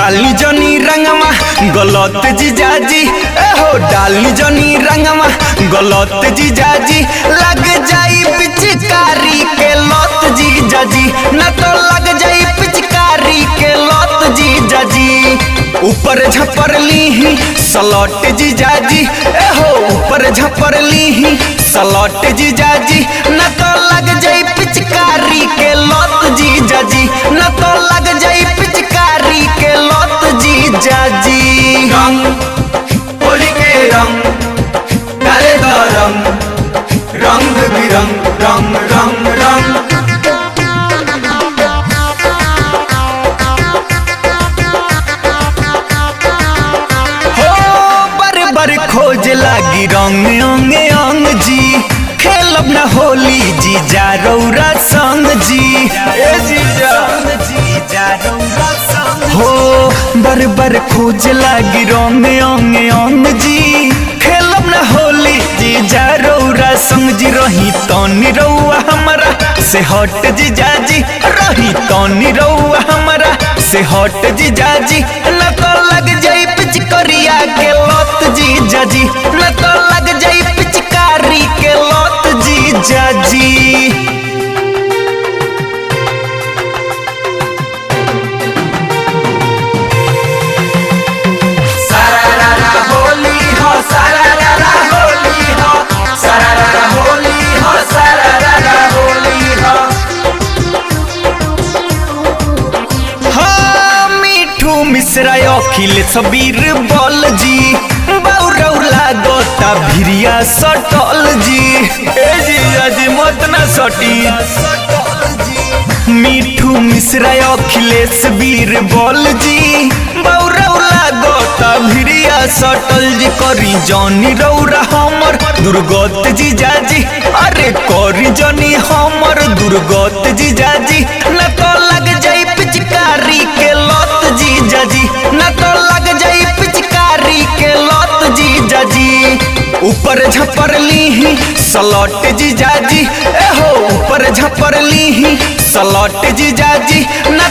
डाली जनी रंगवा गलत जीजाजी, एहो डाली जनी रंगवा गलत जीजाजी, लग जाई पिचकारी के लत जीजाजी, न तो लग जाई पिचकारी के लत जीजाजी। ऊपर झपर ली सलट जीजाजी, एहो ऊपर झपर ली सलट जीजाजी, न तो लग जाई पिचकारी के लत जीजाजी, न तो लग जाई पिचकारी के लत जीजाजी। रंग होली के रंग डाले द रंग, रंग बिरंग रंग रंग रंग। खोज लागी रंग अंग अंग जी, खेलब न होली जीजा रौरा संग जी, ए जीजा रौरा संग हो। बर बर खोज लागी रंग अंग अंग जी, खेलब न होली जीजा रौरा संग जी। रही तनी रौआ हमारा से हट जीजा जी, रही तनी रौआ हमारा से हट जीजा जी, न तो लग जाई पिचकारिया के लत जीजा जी, न तो लग जाई पिचकारी के लत जीजा जी। सारारा होली हो, सारारा होली हो, सारारा होली हो, सारारा होली हो। हाँ मिठू मिश्रा अखिल सबीर बल जी, बौरौला गोता भिरिया सटल जी, ए जीजा जी मत ना सटी। मिठू मिश्रा अखिलेश वीर बल जी, बौरौला गोता भिरिया सटल जी। करी जनी रौरा हमर दुर्गत जीजा जी, अरे करी जनी हमर दुर्गत जीजा जी, न तो लग जाई पिचकारी के लत जीजा जी, न तो लग जाई पिचकारी के लत जीजा जी। ऊपर झपर ली सलट जीजा जी, एहो ऊपर झपर ली सलट जीजा जी, न